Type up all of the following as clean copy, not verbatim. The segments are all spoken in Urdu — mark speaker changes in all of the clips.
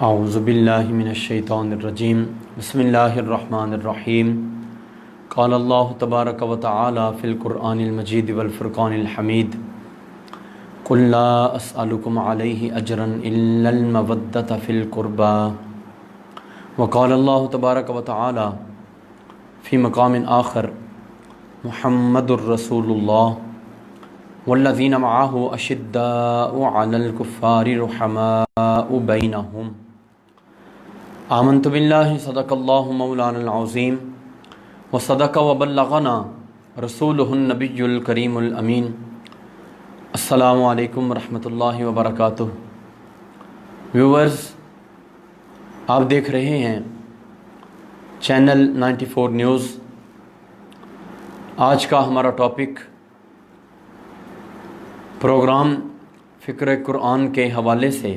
Speaker 1: اعوذ باللہ من الشیطان الرجیم بسم اللہ الرحمن الرحیم قال اللہ تبارک و تعالی فی القرآن المجید والفرقان الحمید قل لا اسألکم علیہ اجرا الا المودۃ فی القربى وقال اللہ تبارک و تعالی فی مقام آخر محمد الرسول اللہ والذین معه اشداء علی الکفار رحماء بینہم آمنت باللہ صدق اللہ مولانا العظیم وصدق وبلغنا رسولہ النبی الکریم الامین۔ السلام علیکم ورحمۃ اللہ وبرکاتہ۔ ویورز، آپ دیکھ رہے ہیں چینل 94 نیوز۔ آج کا ہمارا ٹاپک پروگرام فکر قرآن کے حوالے سے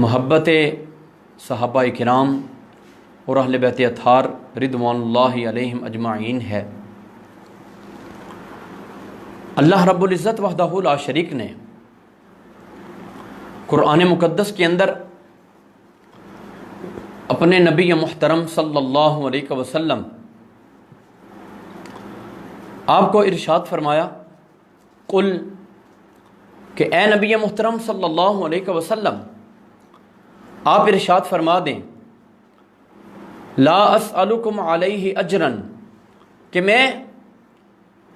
Speaker 1: محبت صحابہ کرام اور اہل بیت اطہار رضوان اللہ علیہم اجمعین ہے۔ اللہ رب العزت وحدہ لا شریک نے قرآن مقدس کے اندر اپنے نبی محترم صلی اللہ علیہ وسلم آپ کو ارشاد فرمایا، قل کہ اے نبی محترم صلی اللہ علیہ وسلم آپ ارشاد فرما دیں، لا اسألکم علیہ اجرا، کہ میں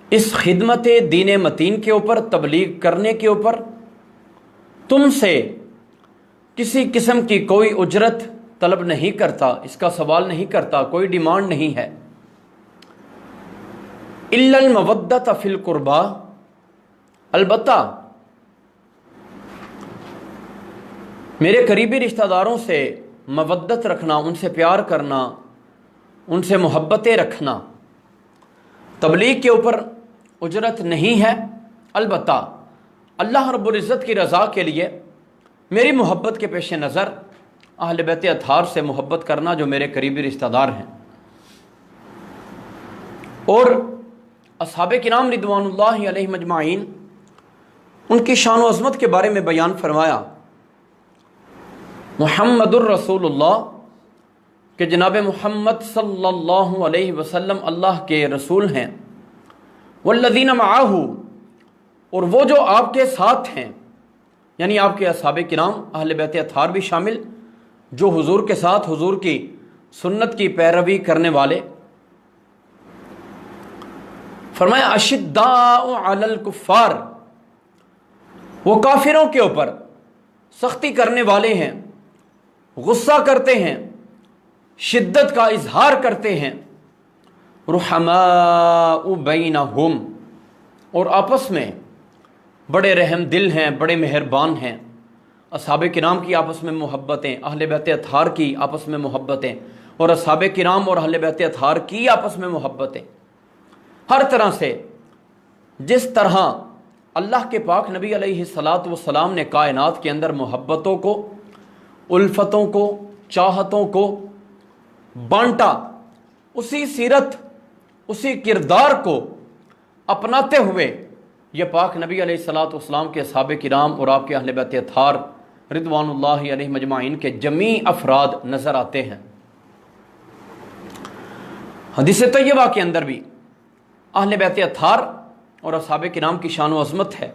Speaker 1: اس خدمت دین متین کے اوپر، تبلیغ کرنے کے اوپر تم سے کسی قسم کی کوئی اجرت طلب نہیں کرتا، اس کا سوال نہیں کرتا، کوئی ڈیمانڈ نہیں ہے۔ الا المودۃ فی القربى، البتہ میرے قریبی رشتہ داروں سے مودت رکھنا، ان سے پیار کرنا، ان سے محبتیں رکھنا، تبلیغ کے اوپر اجرت نہیں ہے، البتہ اللہ رب العزت کی رضا کے لیے میری محبت کے پیش نظر اہل بیت اطہار سے محبت کرنا جو میرے قریبی رشتہ دار ہیں۔ اور اصحاب کرام رضوان اللہ علیہم اجمعین، ان کی شان و عظمت کے بارے میں بیان فرمایا، محمد الرسول اللہ، کہ جناب محمد صلی اللہ علیہ وسلم اللہ کے رسول ہیں، والذین معہ، اور وہ جو آپ کے ساتھ ہیں، یعنی آپ کے اصحاب کرام اہل بیت اطہار بھی شامل، جو حضور کے ساتھ حضور کی سنت کی پیروی کرنے والے۔ فرمایا اشداء علی الکفار، وہ کافروں کے اوپر سختی کرنے والے ہیں، غصہ کرتے ہیں، شدت کا اظہار کرتے ہیں، رحماء بینہم، اور آپس میں بڑے رحم دل ہیں، بڑے مہربان ہیں۔ اصحاب کرام کی آپس میں محبتیں، اہل بیت اطہار کی آپس میں محبتیں، اور اصحاب کرام اور اہل بیت اطہار کی آپس میں محبتیں، ہر طرح سے جس طرح اللہ کے پاک نبی علیہ الصلاۃ والسلام نے کائنات کے اندر محبتوں کو، الفتوں کو، چاہتوں کو بانٹا، اسی سیرت، اسی کردار کو اپناتے ہوئے یہ پاک نبی علیہ الصلاۃ والسلام کے اصحاب کرام اور آپ کے اہل بیت اطہار رضوان اللہ علیہم اجمعین کے جمیع افراد نظر آتے ہیں۔ حدیث طیبہ کے اندر بھی اہل بیت اطہار اور اصحاب کرام کی شان و عظمت ہے۔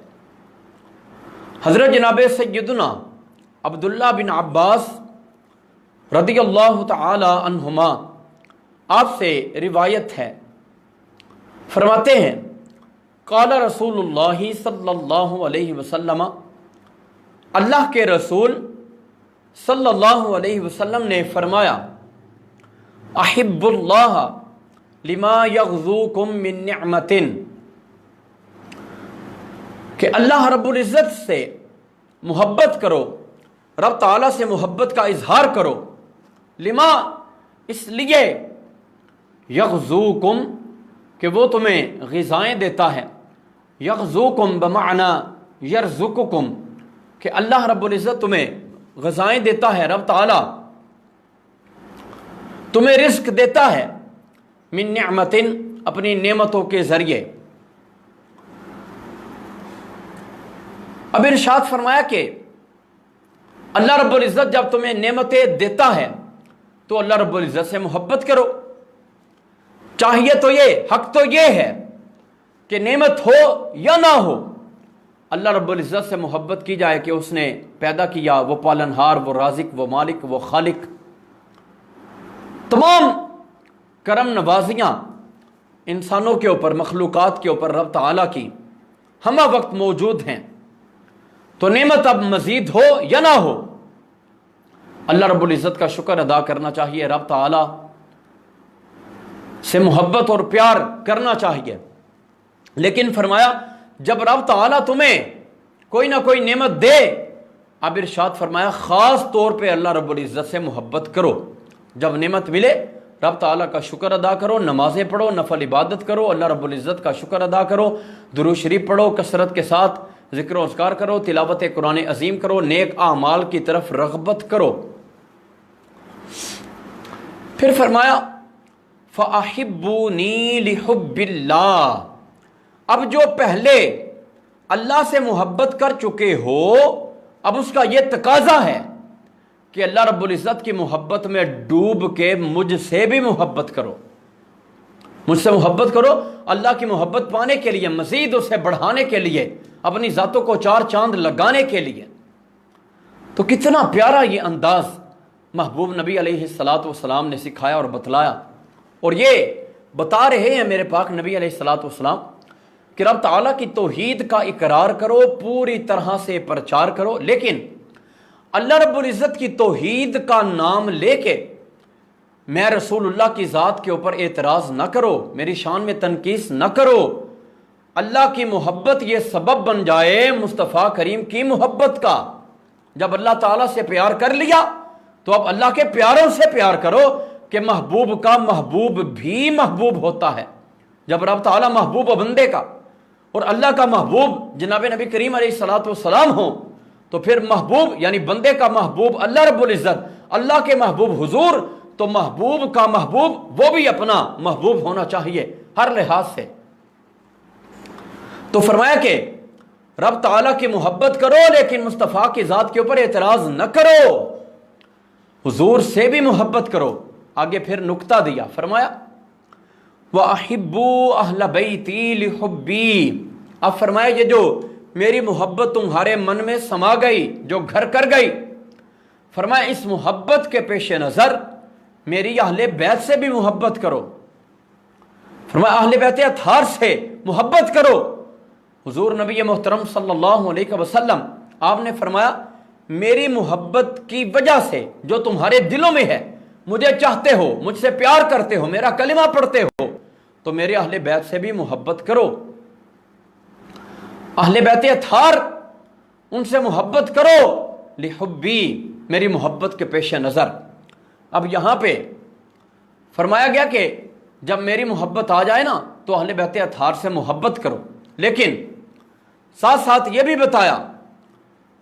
Speaker 1: حضرت جناب سیدنا عبداللہ بن عباس رضی اللہ تعالی عنہما آپ سے روایت ہے، فرماتے ہیں، قال رسول اللہ صلی اللہ علیہ وسلم، اللہ کے رسول صلی اللہ علیہ وسلم نے فرمایا، احب اللہ لما یغزوکم من نعمت، کہ اللہ رب العزت سے محبت کرو، رب تعالیٰ سے محبت کا اظہار کرو، لما اس لیے، یغزوکم کہ وہ تمہیں غذائیں دیتا ہے، یغزوکم بمعنی یرزقکم کہ اللہ رب العزت تمہیں غذائیں دیتا ہے، رب تعالیٰ تمہیں رزق دیتا ہے، من نعمت اپنی نعمتوں کے ذریعے۔ اب ارشاد فرمایا کہ اللہ رب العزت جب تمہیں نعمتیں دیتا ہے تو اللہ رب العزت سے محبت کرو. چاہیے تو یہ، حق تو یہ ہے کہ نعمت ہو یا نہ ہو اللہ رب العزت سے محبت کی جائے کہ اس نے پیدا کیا، وہ پالنہار، وہ رازق، وہ مالک، وہ خالق. تمام کرم نوازیاں انسانوں کے اوپر، مخلوقات کے اوپر رب تعالیٰ کی ہمہ وقت موجود ہیں. تو نعمت اب مزید ہو یا نہ ہو اللہ رب العزت کا شکر ادا کرنا چاہیے، رب تعالیٰ سے محبت اور پیار کرنا چاہیے. لیکن فرمایا جب رب تعالیٰ تمہیں کوئی نہ کوئی نعمت دے، اب ارشاد فرمایا خاص طور پہ اللہ رب العزت سے محبت کرو. جب نعمت ملے رب تعالیٰ کا شکر ادا کرو، نمازیں پڑھو، نفل عبادت کرو، اللہ رب العزت کا شکر ادا کرو، درود شریف پڑھو، کثرت کے ساتھ ذکر و اذکار کرو، تلاوت قرآن عظیم کرو، نیک اعمال کی طرف رغبت کرو. پھر فرمایا فَأَحِبُّونِي لِحُبِّ اللَّهِ. اب جو پہلے اللہ سے محبت کر چکے ہو اب اس کا یہ تقاضا ہے کہ اللہ رب العزت کی محبت میں ڈوب کے مجھ سے بھی محبت کرو. مجھ سے محبت کرو اللہ کی محبت پانے کے لیے، مزید اسے بڑھانے کے لیے، اپنی ذاتوں کو چار چاند لگانے کے لیے. تو کتنا پیارا یہ انداز محبوب نبی علیہ الصلاۃ والسلام نے سکھایا اور بتلایا. اور یہ بتا رہے ہیں میرے پاک نبی علیہ الصلاۃ والسلام کہ رب تعالیٰ کی توحید کا اقرار کرو، پوری طرح سے پرچار کرو، لیکن اللہ رب العزت کی توحید کا نام لے کے میں رسول اللہ کی ذات کے اوپر اعتراض نہ کرو، میری شان میں تنقیص نہ کرو. اللہ کی محبت یہ سبب بن جائے مصطفیٰ کریم کی محبت کا. جب اللہ تعالیٰ سے پیار کر لیا تو اب اللہ کے پیاروں سے پیار کرو کہ محبوب کا محبوب بھی محبوب ہوتا ہے. جب رب تعالیٰ محبوب بندے کا اور اللہ کا محبوب جناب نبی کریم علیہ الصلاۃ والسلام ہوں تو پھر محبوب یعنی بندے کا محبوب اللہ رب العزت، اللہ کے محبوب حضور، تو محبوب کا محبوب وہ بھی اپنا محبوب ہونا چاہیے ہر لحاظ سے. تو فرمایا کہ رب تعالیٰ کی محبت کرو لیکن مصطفیٰ کی ذات کے اوپر اعتراض نہ کرو، حضور سے بھی محبت کرو. آگے پھر نکتہ دیا، فرمایا وَأَحِبُّوا أَهْلَ بَيْتِي لِحُبِّي. اب فرمایا یہ جو میری محبت تمہارے من میں سما گئی، جو گھر کر گئی، فرمایا اس محبت کے پیش نظر میری اہل بیت سے بھی محبت کرو. فرمایا اہل بیت اطہار سے محبت کرو. حضور نبی محترم صلی اللہ علیہ وسلم آپ نے فرمایا میری محبت کی وجہ سے جو تمہارے دلوں میں ہے، مجھے چاہتے ہو، مجھ سے پیار کرتے ہو، میرا کلمہ پڑھتے ہو، تو میرے اہل بیت سے بھی محبت کرو. اہل بیت اطہار ان سے محبت کرو لحبی، میری محبت کے پیش نظر. اب یہاں پہ فرمایا گیا کہ جب میری محبت آ جائے نا تو اہل بیت اطہار سے محبت کرو، لیکن ساتھ ساتھ یہ بھی بتایا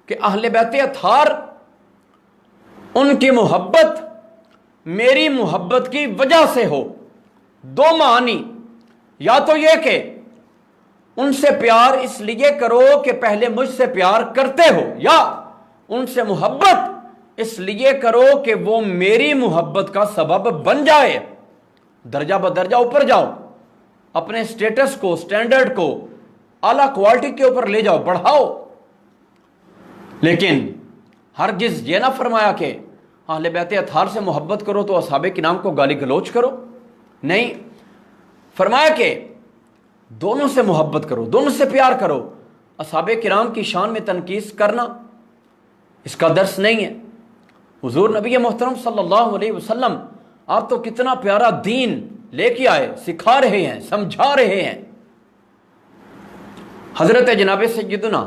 Speaker 1: کہ اہل بیت اطہار ان کی محبت میری محبت کی وجہ سے ہو. دو معنی، یا تو یہ کہ ان سے پیار اس لیے کرو کہ پہلے مجھ سے پیار کرتے ہو، یا ان سے محبت اس لیے کرو کہ وہ میری محبت کا سبب بن جائے. درجہ بدرجہ اوپر جاؤ، اپنے سٹیٹس کو، سٹینڈرڈ کو اعلیٰ کوالٹی کے اوپر لے جاؤ، بڑھاؤ. لیکن ہرگز یہ نہ فرمایا کہ اہل بیت اطہار سے محبت کرو تو اصحاب کرام کو گالی گلوچ کرو. نہیں، فرمایا کہ دونوں سے محبت کرو، دونوں سے پیار کرو. اصحاب کرام کی شان میں تنقیص کرنا اس کا درس نہیں ہے. حضور نبی محترم صلی اللہ علیہ وسلم آپ تو کتنا پیارا دین لے کے آئے، سکھا رہے ہیں، سمجھا رہے ہیں. حضرت جناب سیدنا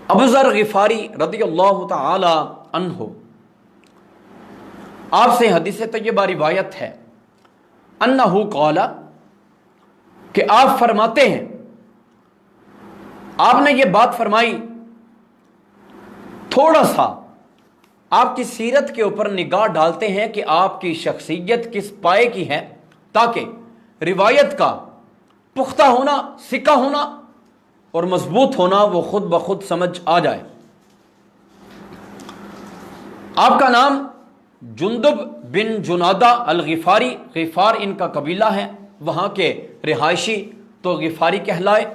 Speaker 1: ابو ذر غفاری رضی اللہ تعالی عنہ، آپ سے حدیث طیبہ روایت ہے، انہو قال، کہ آپ فرماتے ہیں، آپ نے یہ بات فرمائی، تھوڑا سا آپ کی سیرت کے اوپر نگاہ ڈالتے ہیں کہ آپ کی شخصیت کس پائے کی ہے، تاکہ روایت کا پختہ ہونا، سکہ ہونا اور مضبوط ہونا وہ خود بخود سمجھ آ جائے. آپ کا نام جندب بن جنادہ الغفاری، غفار ان کا قبیلہ ہے، وہاں کے رہائشی تو غفاری کہلائے۔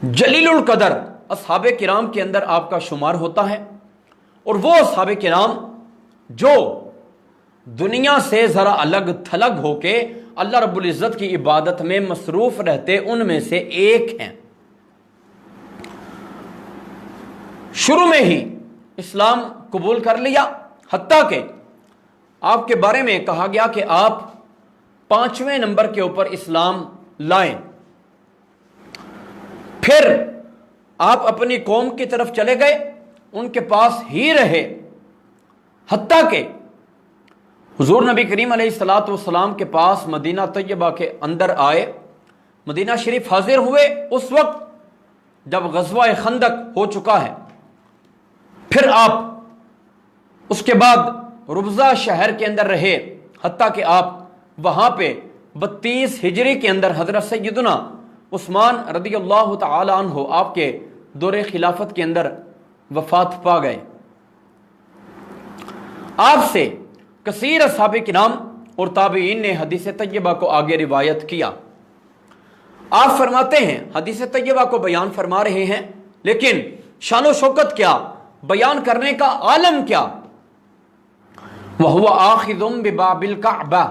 Speaker 1: جلیل القدر اصحاب کرام کے اندر آپ کا شمار ہوتا ہے، اور وہ اصحاب کرام جو دنیا سے ذرا الگ تھلگ ہو کے اللہ رب العزت کی عبادت میں مصروف رہتے ان میں سے ایک ہیں۔ شروع میں ہی اسلام قبول کر لیا، حتیٰ کہ آپ کے بارے میں کہا گیا کہ آپ 5ویں نمبر کے اوپر اسلام لائیں۔ پھر آپ اپنی قوم کی طرف چلے گئے، ان کے پاس ہی رہے، حتیٰ کہ حضور نبی کریم علیہ الصلوۃ والسلام کے پاس مدینہ طیبہ کے اندر آئے، مدینہ شریف حاضر ہوئے، اس وقت جب غزوہ خندق ہو چکا ہے۔ پھر آپ اس کے بعد ربضہ شہر کے اندر رہے، حتیٰ کہ آپ وہاں پہ 32 ہجری کے اندر حضرت سیدنا عثمان رضی اللہ تعالی عنہ آپ کے دور خلافت کے اندر وفات پا گئے۔ آپ سے کثیر اصحاب کرام اور تابعین نے حدیث طیبہ کو آگے روایت کیا۔ آپ فرماتے ہیں، حدیث طیبہ کو بیان فرما رہے ہیں، لیکن شان و شوکت کیا، بیان کرنے کا عالم کیا۔ وَهُوَ آخِذٌ بِبَابِ الْكَعْبَةِ،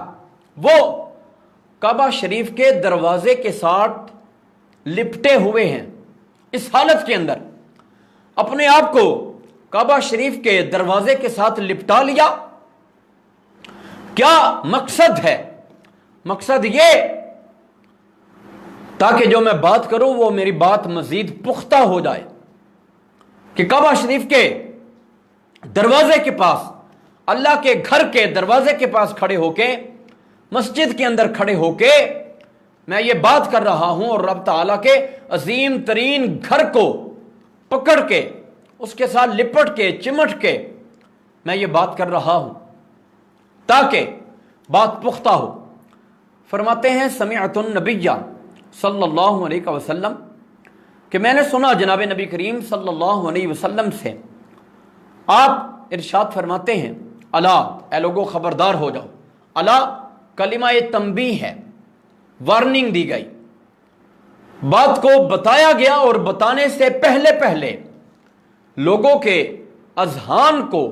Speaker 1: وہ کعبہ شریف کے دروازے کے ساتھ لپٹے ہوئے ہیں۔ اس حالت کے اندر اپنے آپ کو کعبہ شریف کے دروازے کے ساتھ لپٹا لیا۔ کیا مقصد ہے؟ مقصد یہ تاکہ جو میں بات کروں وہ میری بات مزید پختہ ہو جائے، کہ کعبہ شریف کے دروازے کے پاس، اللہ کے گھر کے دروازے کے پاس کھڑے ہو کے، مسجد کے اندر کھڑے ہو کے میں یہ بات کر رہا ہوں، اور رب تعالیٰ کے عظیم ترین گھر کو پکڑ کے اس کے ساتھ لپٹ کے چمٹ کے میں یہ بات کر رہا ہوں تاکہ بات پختہ ہو۔ فرماتے ہیں سمعت النبی صلی اللہ علیہ وسلم، کہ میں نے سنا جناب نبی کریم صلی اللہ علیہ وسلم سے، آپ ارشاد فرماتے ہیں الا، اے لوگو خبردار ہو جاؤ۔ الا کلمہ تنبیہ ہے، وارننگ دی گئی، بات کو بتایا گیا، اور بتانے سے پہلے پہلے لوگوں کے اذہان کو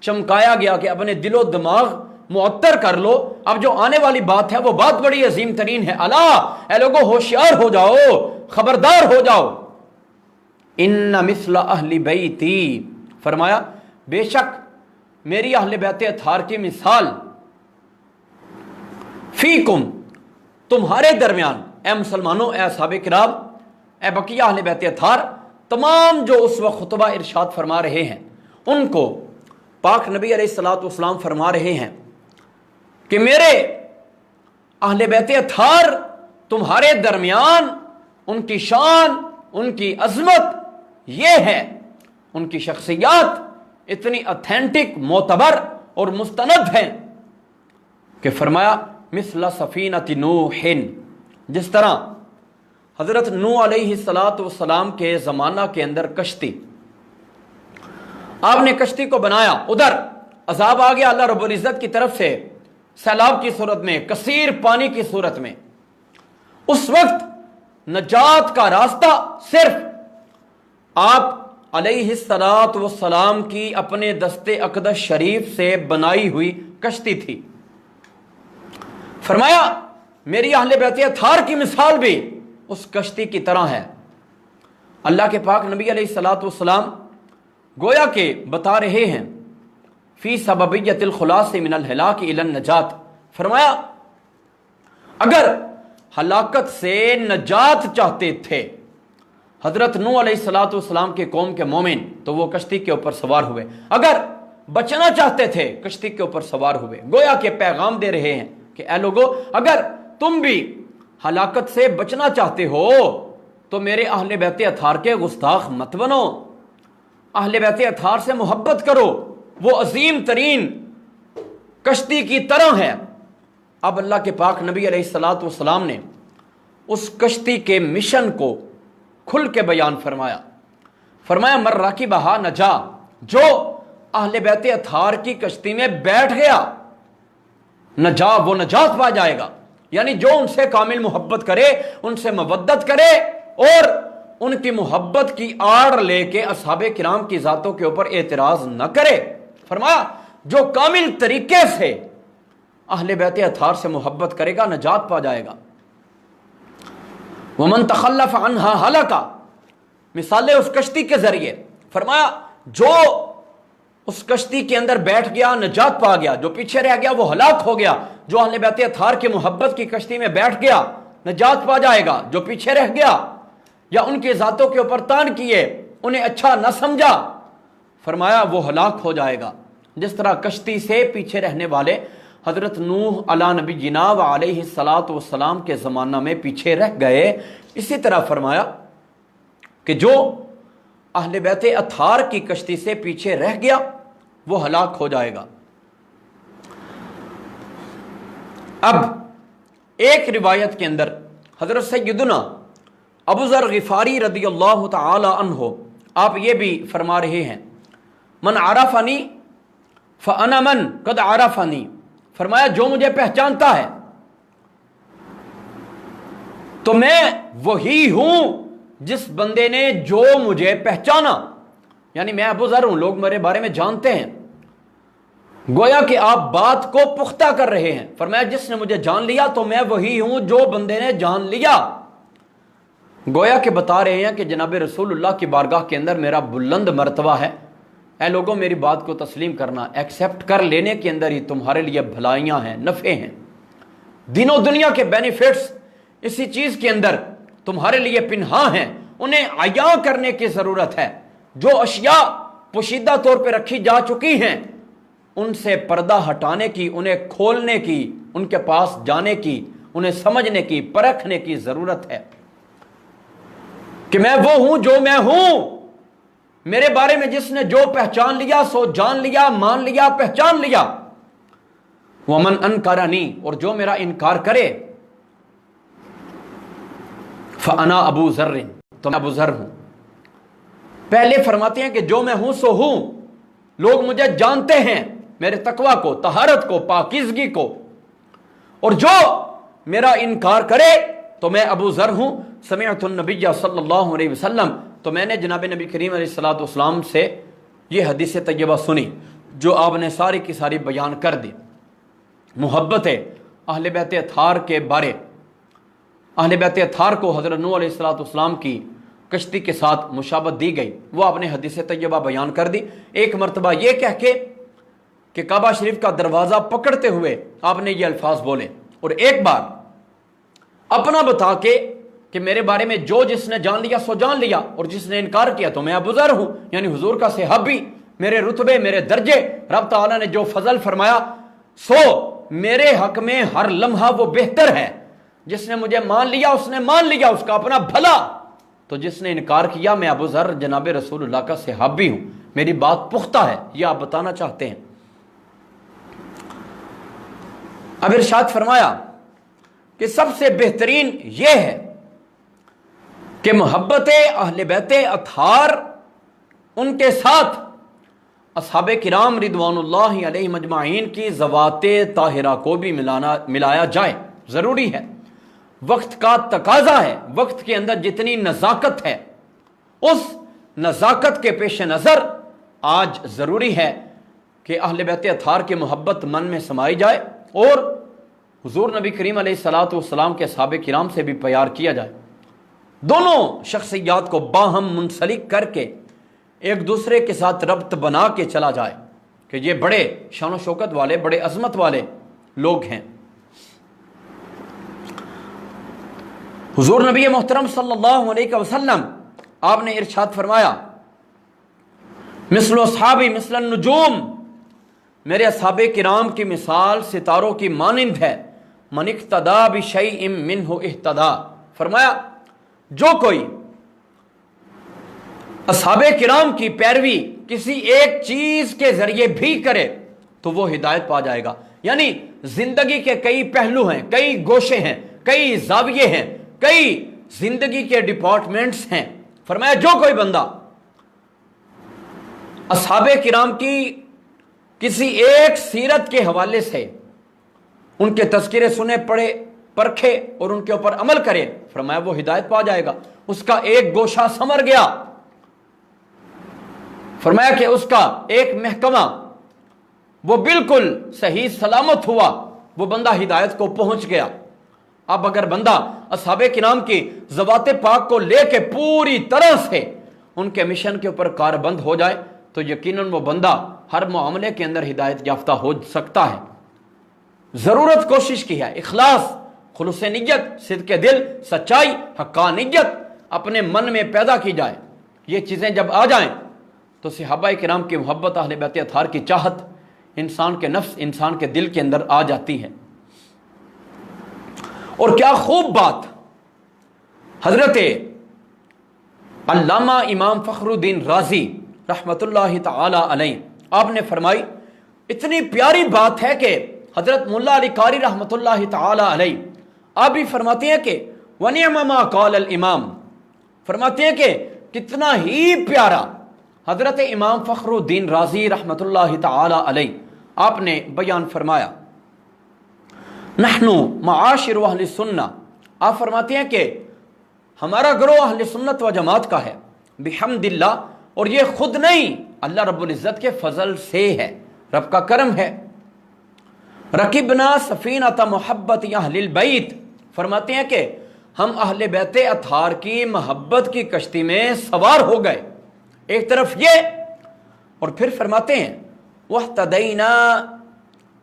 Speaker 1: چمکایا گیا کہ اپنے دل و دماغ معطر کر لو، اب جو آنے والی بات ہے وہ بات بڑی عظیم ترین ہے۔ الا، اے لوگو ہوشیار ہو جاؤ، خبردار ہو جاؤ۔ ان مثل اہل بیتی، فرمایا بے شک میری اہل بیت اطہار کی مثال، فیکم، تمہارے درمیان، اے مسلمانوں، اے اصحاب کرام، اے بقیہ اہل بیت اطہار، تمام جو اس وقت خطبہ ارشاد فرما رہے ہیں ان کو پاک نبی علیہ الصلوۃ والسلام فرما رہے ہیں کہ میرے اہل بیت اطہار تمہارے درمیان، ان کی شان، ان کی عظمت یہ ہے، ان کی شخصیات اتنی اتھینٹک، معتبر اور مستند ہیں کہ فرمایا مثل سفینۃ نوح، جس طرح حضرت نوح علیہ السلام کے زمانہ کے اندر کشتی، آپ نے کشتی کو بنایا، ادھر عذاب آ گیا اللہ رب العزت کی طرف سے، سیلاب کی صورت میں، کثیر پانی کی صورت میں، اس وقت نجات کا راستہ صرف آپ علیہ السلام کی اپنے دست اقدس شریف سے بنائی ہوئی کشتی تھی۔ فرمایا میری اہل بیت اطہار کی مثال بھی اس کشتی کی طرح ہے۔ اللہ کے پاک نبی علیہ السلام گویا کہ بتا رہے ہیں فی سببیت الخلاص من الہلاک الی النجات، فرمایا اگر ہلاکت سے نجات چاہتے تھے حضرت نوح علیہ السلام کے قوم کے مومن تو وہ کشتی کے اوپر سوار ہوئے، اگر بچنا چاہتے تھے کشتی کے اوپر سوار ہوئے، گویا کہ پیغام دے رہے ہیں کہ اے لوگو اگر تم بھی ہلاکت سے بچنا چاہتے ہو تو میرے اہل بیت اطہار کے گستاخ مت بنو، اہل بیت اطہار سے محبت کرو، وہ عظیم ترین کشتی کی طرح ہے۔ اب اللہ کے پاک نبی علیہ السلام نے اس کشتی کے مشن کو کھل کے بیان فرمایا، فرمایا من راکبہا نجا، جو اہل بیت اطہار کی کشتی میں بیٹھ گیا وہ نجات پا جائے گا. یعنی جو ان سے کامل محبت کرے، ان سے مودت کرے اور ان کی محبت کی آڑ لے کے اصحاب کرام کی ذاتوں کے اوپر اعتراض نہ کرے. فرمایا جو کامل طریقے سے اہل بیت اطہار سے محبت کرے گا نجات پا جائے گا. ومن تخلف عنها ہلک، مثالیں اس کشتی کے ذریعے. فرمایا جو اس کشتی کے اندر بیٹھ گیا نجات پا گیا، جو پیچھے رہ گیا وہ ہلاک ہو گیا. جو اہل بیت اطہار کی محبت کی کشتی میں بیٹھ گیا نجات پا جائے گا. جو پیچھے رہ گیا یا ان کی ذاتوں کے اوپر تان کیے، انہیں اچھا نہ سمجھا، فرمایا وہ ہلاک ہو جائے گا. جس طرح کشتی سے پیچھے رہنے والے حضرت نوح علیہ نبی جناب علیہ الصلاۃ والسلام کے زمانہ میں پیچھے رہ گئے، اسی طرح فرمایا کہ جو اہل بیت اطہار کی کشتی سے پیچھے رہ گیا وہ ہلاک ہو جائے گا. اب ایک روایت کے اندر حضرت سیدنا ابو ذر غفاری رضی اللہ تعالی عنہ آپ یہ بھی فرما رہے ہیں، من عرفنی فانا من قد عرفنی. فرمایا جو مجھے پہچانتا ہے تو میں وہی ہوں جس بندے نے جو مجھے پہچانا. یعنی میں ابو ذر ہوں، لوگ میرے بارے میں جانتے ہیں. گویا کہ آپ بات کو پختہ کر رہے ہیں. فرمایا جس نے مجھے جان لیا تو میں وہی ہوں جو بندے نے جان لیا. گویا کہ بتا رہے ہیں کہ جناب رسول اللہ کی بارگاہ کے اندر میرا بلند مرتبہ ہے. اے لوگوں میری بات کو تسلیم کرنا، ایکسیپٹ کر لینے کے اندر ہی تمہارے لیے بھلائیاں ہیں، نفع ہیں. دین و دنیا کے بینیفٹس اسی چیز کے اندر تمہارے لیے پنہاں ہیں، انہیں عیاں کرنے کی ضرورت ہے. جو اشیاء پوشیدہ طور پہ رکھی جا چکی ہیں ان سے پردہ ہٹانے کی، انہیں کھولنے کی، ان کے پاس جانے کی، انہیں سمجھنے کی، پرکھنے کی ضرورت ہے کہ میں وہ ہوں جو میں ہوں. میرے بارے میں جس نے جو پہچان لیا سو جان لیا، مان لیا، پہچان لیا. ومن انکرنی، اور جو میرا انکار کرے، فانا ابو ذر، تو میں ابو ذر ہوں. پہلے فرماتے ہیں کہ جو میں ہوں سو ہوں، لوگ مجھے جانتے ہیں، میرے تقوی کو، طہارت کو، پاکیزگی کو. اور جو میرا انکار کرے تو میں ابو ذر ہوں. سمعت النبی صلی اللہ علیہ وسلم، تو میں نے جناب نبی کریم علیہ الصلوۃ والسلام سے یہ حدیث طیبہ سنی جو آپ نے ساری کی ساری بیان کر دی. محبت اہل بیت اطہار کے بارے، اہل بیت اطہار کو حضرت نوح علیہ الصلوۃ والسلام کی کشتی کے ساتھ مشابہت دی گئی، وہ آپ نے حدیث طیبہ بیان کر دی. ایک مرتبہ یہ کہہ کے کہ کعبہ شریف کا دروازہ پکڑتے ہوئے آپ نے یہ الفاظ بولے، اور ایک بار اپنا بتا کے کہ میرے بارے میں جو جس نے جان لیا سو جان لیا، اور جس نے انکار کیا تو میں ابو ذر ہوں. یعنی حضور کا صحابی، میرے رتبے، میرے درجے، رب تعالیٰ نے جو فضل فرمایا سو میرے حق میں ہر لمحہ وہ بہتر ہے. جس نے مجھے مان لیا اس نے مان لیا، اس کا اپنا بھلا. تو جس نے انکار کیا، میں ابو ذر جناب رسول اللہ کا صحابی ہوں، میری بات پختہ ہے، یہ آپ بتانا چاہتے ہیں. اب ارشاد فرمایا کہ سب سے بہترین یہ ہے کہ محبت اہل بیت اطہار، ان کے ساتھ اصحاب کرام رضوان اللہ علیہ مجمعین کی ذوات طاہرہ کو بھی ملایا جائے. ضروری ہے، وقت کا تقاضا ہے. وقت کے اندر جتنی نزاکت ہے اس نزاکت کے پیش نظر آج ضروری ہے کہ اہل بیت اطہار کی محبت من میں سمائی جائے اور حضور نبی کریم علیہ الصلوۃ والسلام کے صحابہ کرام سے بھی پیار کیا جائے. دونوں شخصیات کو باہم منسلک کر کے ایک دوسرے کے ساتھ ربط بنا کے چلا جائے کہ یہ بڑے شان و شوکت والے، بڑے عظمت والے لوگ ہیں. حضور نبی محترم صلی اللہ علیہ وسلم آپ نے ارشاد فرمایا، مثل اصحابی مثل النجوم، میرے اصحاب کرام کی مثال ستاروں کی مانند ہے. من اقتدی بشیء منہ اہتدی. فرمایا جو کوئی اصحاب کرام کی پیروی کسی ایک چیز کے ذریعے بھی کرے تو وہ ہدایت پا جائے گا. یعنی زندگی کے کئی پہلو ہیں، کئی گوشے ہیں، کئی زاویے ہیں، کئی زندگی کے ڈپارٹمنٹس ہیں. فرمایا جو کوئی بندہ اصحاب کرام کی کسی ایک سیرت کے حوالے سے ان کے تذکرے سنے پڑھے پرکھے اور ان کے اوپر عمل کرے، فرمایا وہ ہدایت پا جائے گا، اس کا ایک گوشہ سمر گیا، فرمایا کہ اس کا ایک محکمہ وہ بالکل صحیح سلامت ہوا، وہ بندہ ہدایت کو پہنچ گیا۔ اب اگر بندہ اصحاب کرام کی ذوات پاک کو لے کے پوری طرح سے ان کے مشن کے اوپر کاربند ہو جائے تو یقیناً وہ بندہ ہر معاملے کے اندر ہدایت یافتہ ہو سکتا ہے۔ ضرورت کوشش کی ہے، اخلاص، خلوص نیت، صدق دل، سچائی، حقانیت اپنے من میں پیدا کی جائے۔ یہ چیزیں جب آ جائیں تو صحابہ کرام کی محبت، اہل بیت اطہار کی چاہت انسان کے نفس، انسان کے دل کے اندر آ جاتی ہے۔ اور کیا خوب بات، حضرت علامہ امام فخر الدین رازی رحمت اللہ تعالی علیہ آپ نے فرمائی، اتنی پیاری بات ہے کہ حضرت ملا علی قاری رحمت اللہ تعالی علیہ آپ بھی فرماتے ہیں کہ وَنِعْمَ مَا قَالَ الْإِمَامِ، فرماتے ہیں کہ کتنا ہی پیارا حضرت امام فخر الدین رازی رحمت اللہ تعالی علیہ آپ نے بیان فرمایا۔ نحن معاشر اہل سنہ، آپ فرماتے ہیں کہ ہمارا گروہ اہل سنت و جماعت کا ہے، بحمد اللہ، اور یہ خود نہیں، اللہ رب العزت کے فضل سے ہے، رب کا کرم ہے۔ رکبنا سفینۃ محبت اہل البیت، فرماتے ہیں کہ ہم اہل بیت اطہار کی محبت کی کشتی میں سوار ہو گئے، ایک طرف یہ، اور پھر فرماتے ہیں وَاهْتَدَيْنَا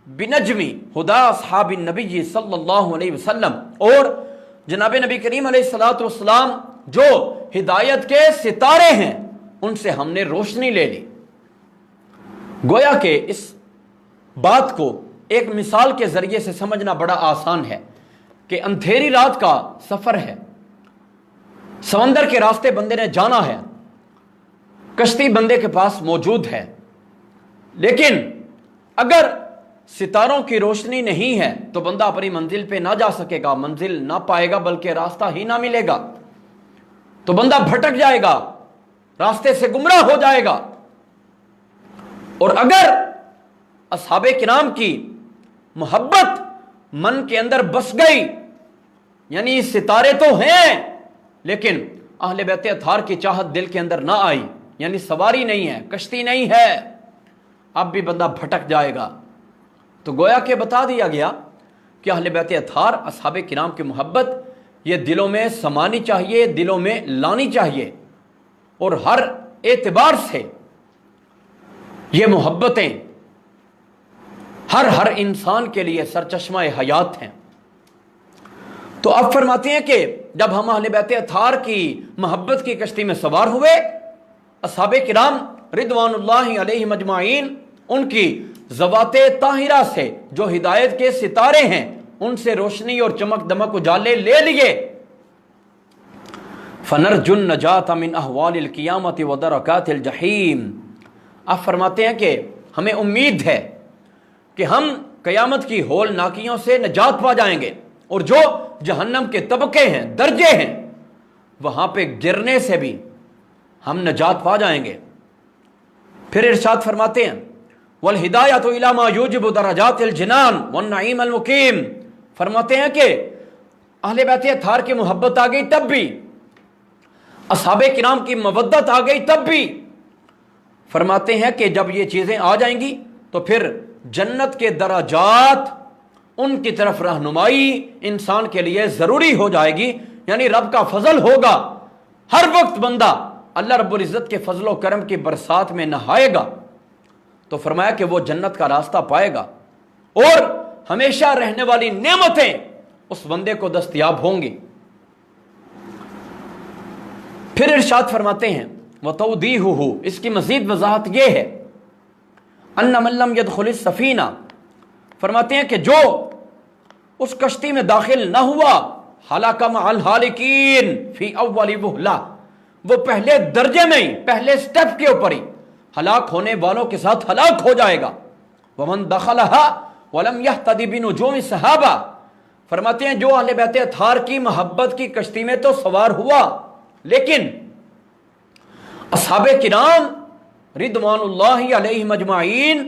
Speaker 1: بِنَجْمِ ہُدَى اصحاب النبی صلی اللہ علیہ وسلم، اور جناب نبی کریم علیہ السلام جو ہدایت کے ستارے ہیں ان سے ہم نے روشنی لے لی۔ گویا کہ اس بات کو ایک مثال کے ذریعے سے سمجھنا بڑا آسان ہے کہ اندھیری رات کا سفر ہے، سمندر کے راستے بندے نے جانا ہے، کشتی بندے کے پاس موجود ہے، لیکن اگر ستاروں کی روشنی نہیں ہے تو بندہ اپنی منزل پہ نہ جا سکے گا، منزل نہ پائے گا، بلکہ راستہ ہی نہ ملے گا، تو بندہ بھٹک جائے گا، راستے سے گمراہ ہو جائے گا۔ اور اگر اصحاب کرام کی محبت من کے اندر بس گئی، یعنی ستارے تو ہیں لیکن اہل بیت اطہار کی چاہت دل کے اندر نہ آئی، یعنی سواری نہیں ہے، کشتی نہیں ہے، اب بھی بندہ بھٹک جائے گا۔ تو گویا کہ بتا دیا گیا کہ اہل بیت اطہار، اصحاب کرام کی محبت یہ دلوں میں سمانی چاہیے، دلوں میں لانی چاہیے، اور ہر اعتبار سے یہ محبتیں ہر انسان کے لیے سرچشمہ حیات ہیں۔ تو اب فرماتے ہیں کہ جب ہم اہل بیت اطہار کی محبت کی کشتی میں سوار ہوئے، اصحاب کرام رضوان اللہ علیہم اجمعین ان کی ذوات طاہرہ سے جو ہدایت کے ستارے ہیں ان سے روشنی اور چمک دمک اجالے لے لیے۔ فَنَرْجُ النَّجَاةَ مِنْ أَحْوَالِ الْقِيَامَةِ وَدَرَكَاتِ الْجَحِيمِ، آپ فرماتے ہیں کہ ہمیں امید ہے کہ ہم قیامت کی ہول ناکیوں سے نجات پا جائیں گے، اور جو جہنم کے طبقے ہیں، درجے ہیں، وہاں پہ گرنے سے بھی ہم نجات پا جائیں گے۔ پھر ارشاد فرماتے ہیں وَالْهِدَایَةُ إِلَى مَا يُوجِبُ دَرَجَاتِ الْجِنَانِ وَالنَّعِيمِ الْمُقِيمِ، فرماتے ہیں کہ اہل بیت اطہار کی محبت آ گئی تب بھی، اصحاب کرام کی مودت آ گئی تب بھی، فرماتے ہیں کہ جب یہ چیزیں آ جائیں گی تو پھر جنت کے درجات، ان کی طرف رہنمائی انسان کے لیے ضروری ہو جائے گی، یعنی رب کا فضل ہوگا، ہر وقت بندہ اللہ رب العزت کے فضل و کرم کی برسات میں نہائے گا، تو فرمایا کہ وہ جنت کا راستہ پائے گا، اور ہمیشہ رہنے والی نعمتیں اس بندے کو دستیاب ہوں گی۔ پھر ارشاد فرماتے ہیں وَتَوْدِيهُهُ، اس کی مزید وضاحت یہ ہے أَنَّ مَن لَّمْ يَدْخُلِ السَّفِينَةَ، فرماتے ہیں کہ جو اس کشتی میں داخل نہ ہوا، ہلاک مع الہالکین فی اول وہلہ، وہ پہلے درجے میں ہی، پہلے سٹیپ کے اوپر ہی ہلاک ہونے والوں کے ساتھ ہلاک ہو جائے گا۔ وَمَن دَخَلَهَا وَلَمْ يَهْتَدِ بِنُجُومِ الصَّحَابَةِ، فرماتے ہیں جو اہل بیت اطہار کی محبت کی کشتی میں تو سوار ہوا، لیکن اصحاب کرام رضوان اللہ علیہم اجمعین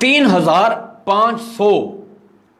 Speaker 1: 3500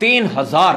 Speaker 1: 3000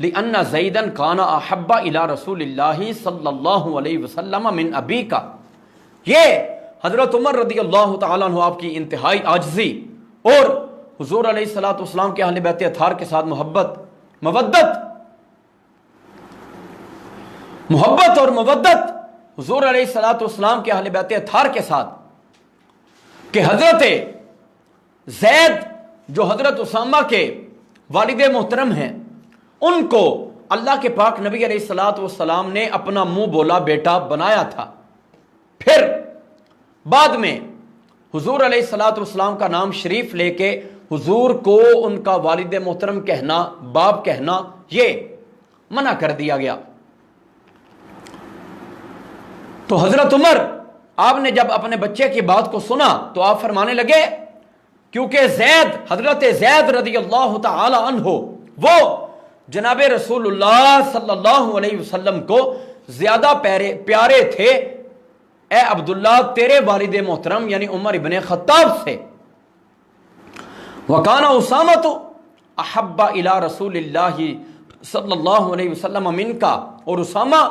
Speaker 1: لِأَنَّ زَيْدًا كَانَ أَحَبَّ إِلَىٰ رَسُولِ اللَّهِ صلی اللہ علیہ وسلم من أَبِيكَ۔ یہ حضرت عمر رضی اللہ تعالیٰ عنہ آپ کی انتہائی عاجزی اور حضور علیہ الصلوۃ والسلام کے اہل بیت اطہار کے ساتھ محبت اور مودت حضور علیہ الصلوۃ والسلام کے اہل بیت اطہار کے ساتھ کہ حضرت زید جو حضرت اسامہ کے والد محترم ہیں، ان کو اللہ کے پاک نبی علیہ الصلوۃ والسلام نے اپنا منہ بولا بیٹا بنایا تھا۔ پھر بعد میں حضور علیہ الصلوۃ والسلام کا نام شریف لے کے حضور کو ان کا والد محترم کہنا، باپ کہنا، یہ منع کر دیا گیا۔ تو حضرت عمر آپ نے جب اپنے بچے کی بات کو سنا تو آپ فرمانے لگے، کیونکہ حضرت زید رضی اللہ تعالی عنہ وہ جناب رسول اللہ صلی اللہ علیہ وسلم کو زیادہ پیارے تھے اے عبداللہ تیرے والد محترم یعنی عمر ابن خطاب سے۔ وَكَانَ أُسَامَةُ أَحَبَّ إِلَىٰ رَسُولِ اللَّهِ صلی اللہ علیہ وسلم مِنْكَ، اور اسامہ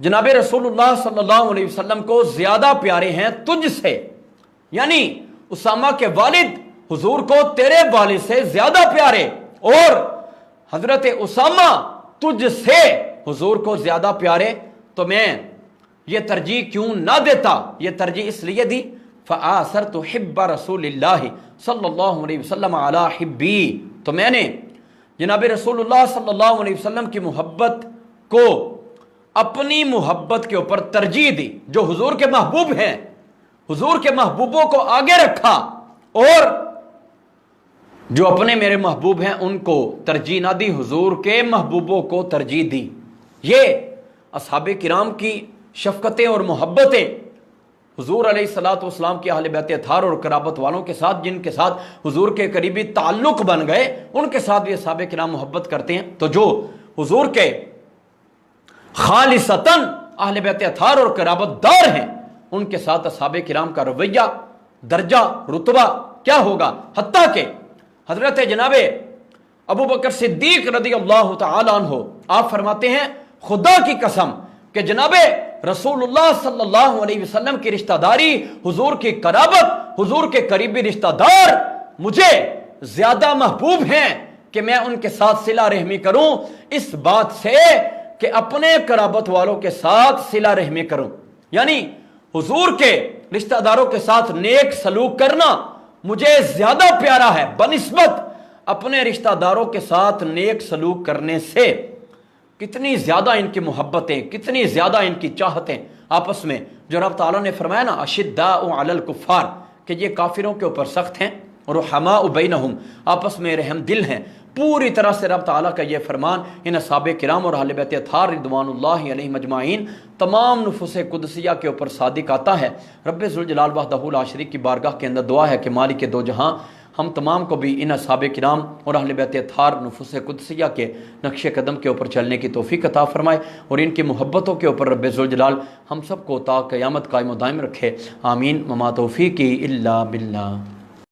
Speaker 1: جناب رسول اللہ صلی اللہ علیہ وسلم کو زیادہ پیارے ہیں تجھ سے، یعنی اسامہ کے والد حضور کو تیرے والد سے زیادہ پیارے، اور حضرت اسامہ تجھ سے حضور کو زیادہ پیارے، تو میں یہ ترجیح کیوں نہ دیتا؟ یہ ترجیح اس لیے دی فآثرت حب رسول اللہ صلی اللہ علیہ وسلم علی حبی، تو میں نے جناب رسول اللہ صلی اللہ علیہ وسلم کی محبت کو اپنی محبت کے اوپر ترجیح دی۔ جو حضور کے محبوب ہیں، حضور کے محبوبوں کو آگے رکھا، اور جو اپنے میرے محبوب ہیں ان کو ترجیح نہ دی، حضور کے محبوبوں کو ترجیح دی۔ یہ اصحاب کرام کی شفقتیں اور محبتیں حضور علیہ الصلوۃ والسلام کے اہل بیت اطہار اور قرابت والوں کے ساتھ، جن کے ساتھ حضور کے قریبی تعلق بن گئے، ان کے ساتھ بھی اصحاب کرام محبت کرتے ہیں۔ تو جو حضور کے خالصتاً اہل بیت اطہار اور قرابت دار ہیں، ان کے ساتھ اصحاب کرام کا رویہ، درجہ، رتبہ کیا ہوگا؟ حتیٰ کہ حضرت جناب ابو بکر صدیق رضی اللہ تعالی عنہ آپ فرماتے ہیں خدا کی قسم کہ جناب رسول اللہ صلی اللہ علیہ وسلم کی رشتہ داری، حضور کی قرابت، حضور کے قریبی رشتہ دار مجھے زیادہ محبوب ہیں کہ میں ان کے ساتھ صلہ رحمی کروں، اس بات سے کہ اپنے قرابت والوں کے ساتھ صلہ رحمی کروں، یعنی حضور کے رشتہ داروں کے ساتھ نیک سلوک کرنا مجھے زیادہ پیارا ہے بنسبت اپنے رشتہ داروں کے ساتھ نیک سلوک کرنے سے۔ کتنی زیادہ ان کی محبتیں، کتنی زیادہ ان کی چاہتیں آپس میں، جو رب تعالیٰ نے فرمایا نا اشداء علی الکفار، کہ یہ کافروں کے اوپر سخت ہیں، اور رحماء بینہم آپس میں رحم دل ہیں۔ پوری طرح سے رب تعالیٰ کا یہ فرمان ان اصحاب کرام اور اہل بیت اطہار رضوان اللہ علیہم اجمعین تمام نفوس قدسیہ کے اوپر صادق آتا ہے۔ رب ذوالجلال وحدہ لا شریک کی بارگاہ کے اندر دعا ہے کہ مالک دو جہاں ہم تمام کو بھی ان اصحاب کرام اور اہل بیت اطہار نفوس قدسیہ کے نقش قدم کے اوپر چلنے کی توفیق عطا فرمائے، اور ان کی محبتوں کے اوپر رب ذوالجلال ہم سب کو تا قیامت قائم و دائم رکھے۔ آمین۔ وما توفیقی الا باللہ۔